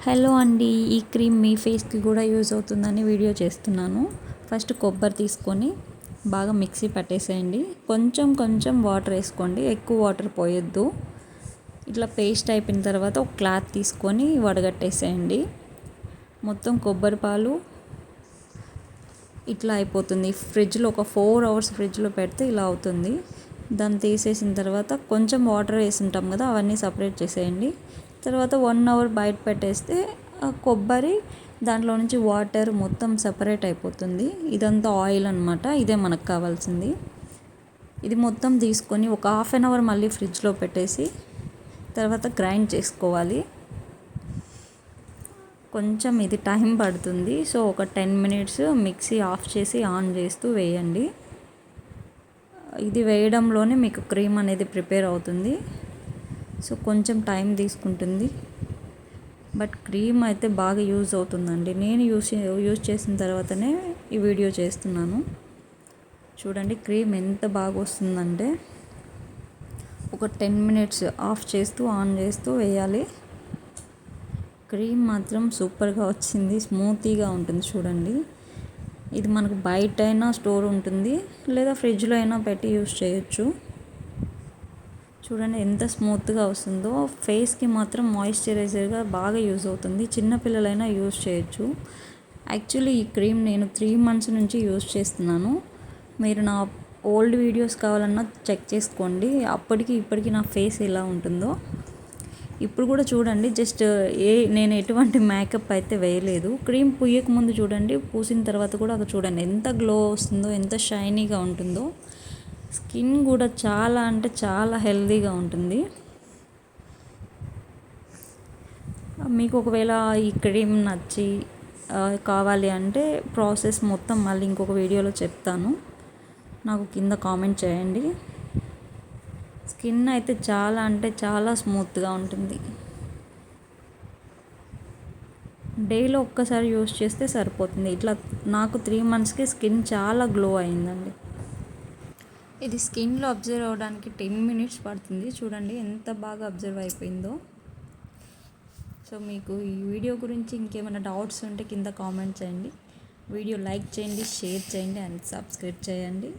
Hello అండి, ఈ cream మీ ఫేస్కి కూడా యూజ్ అవుతుందని వీడియో చేస్తున్నాను. ఫస్ట్ కొబ్బరి తీసుకొని బాగా మిక్సీ పట్టేసేయండి. కొంచెం కొంచెం వాటర్ వేసుకోండి, ఎక్కువ వాటర్ పోయొద్దు. ఇట్లా పేస్ట్ అయిపోయిన తర్వాత ఒక క్లాత్ తీసుకొని వడగట్టేసేయండి. మొత్తం కొబ్బరి పాలు ఇట్లా అయిపోతుంది. ఫ్రిడ్జ్లో ఒక 4 hours ఫ్రిడ్జ్లో పెడితే ఇలా అవుతుంది. దాన్ని తీసేసిన తర్వాత కొంచెం వాటర్ వేసి ఉంటాం కదా, అవన్నీ సపరేట్ చేసేయండి. తర్వాత 1 hour బయట పెట్టేస్తే కొబ్బరి దాంట్లో నుంచి వాటర్ మొత్తం సపరేట్ అయిపోతుంది. ఇదంతా ఆయిల్ అనమాట, ఇదే మనకు కావాల్సింది. ఇది మొత్తం తీసుకొని ఒక 1/2 hour మళ్ళీ ఫ్రిడ్జ్లో పెట్టేసి తర్వాత గ్రైండ్ చేసుకోవాలి. కొంచెం ఇది టైం పడుతుంది, సో ఒక 10 minutes మిక్సీ ఆఫ్ చేసి ఆన్ చేస్తూ వేయండి. ఇది వేయడంలోనే మీకు క్రీమ్ అనేది ప్రిపేర్ అవుతుంది. సో కొంచెం టైం తీసుకుంటుంది, బట్ క్రీమ్ అయితే బాగా యూజ్ అవుతుందండి. నేను యూజ్ చేసిన తర్వాతనే ఈ వీడియో చేస్తున్నాను. చూడండి క్రీమ్ ఎంత బాగా వస్తుందంటే ఒక 10 minutes ఆఫ్ చేస్తూ ఆన్ చేస్తూ వేయాలి. క్రీమ్ మాత్రం సూపర్గా వచ్చింది, స్మూతీగా ఉంటుంది. చూడండి, ఇది మనకు బయట అయినా స్టోర్ ఉంటుంది, లేదా ఫ్రిడ్జ్లో అయినా పెట్టి యూజ్ చేయొచ్చు. చూడండి ఎంత స్మూత్గా వస్తుందో. ఫేస్కి మాత్రం మాయిశ్చరైజర్గా బాగా యూజ్ అవుతుంది. చిన్నపిల్లలైనా యూజ్ చేయొచ్చు. యాక్చువల్లీ ఈ క్రీమ్ నేను 3 months నుంచి యూజ్ చేస్తున్నాను. మీరు నా ఓల్డ్ వీడియోస్ కావాలన్నా చెక్ చేసుకోండి, అప్పటికి ఇప్పటికి నా ఫేస్ ఎలా ఉంటుందో. ఇప్పుడు కూడా చూడండి, జస్ట్ నేను ఎటువంటి మేకప్ అయితే వేయలేదు. క్రీమ్ పూయక ముందు చూడండి, పూసిన తర్వాత కూడా అది చూడండి ఎంత గ్లో వస్తుందో, ఎంత షైనీగా ఉంటుందో. స్కిన్ కూడా చాలా అంటే చాలా హెల్తీగా ఉంటుంది. మీకు ఒకవేళ ఈ క్రీమ్ నచ్చి కావాలి అంటే ప్రాసెస్ మొత్తం మళ్ళీ ఇంకొక వీడియోలో చెప్తాను, నాకు కింద కామెంట్ చేయండి. స్కిన్ అయితే చాలా అంటే చాలా స్మూత్గా ఉంటుంది. డేలో ఒక్కసారి యూజ్ చేస్తే సరిపోతుంది. ఇట్లా నాకు 3 monthsకి స్కిన్ చాలా గ్లో అయిందండి. ఇది స్కిన్లో అబ్జర్వ్ అవ్వడానికి 10 minutes పడుతుంది. చూడండి ఎంత బాగా అబ్జర్వ్ అయిపోయిందో. సో మీకు ఈ వీడియో గురించి ఇంకేమైనా డౌట్స్ ఉంటే కింద కామెంట్ చేయండి. వీడియో లైక్ చేయండి, షేర్ చేయండి అండ్ సబ్స్క్రైబ్ చేయండి.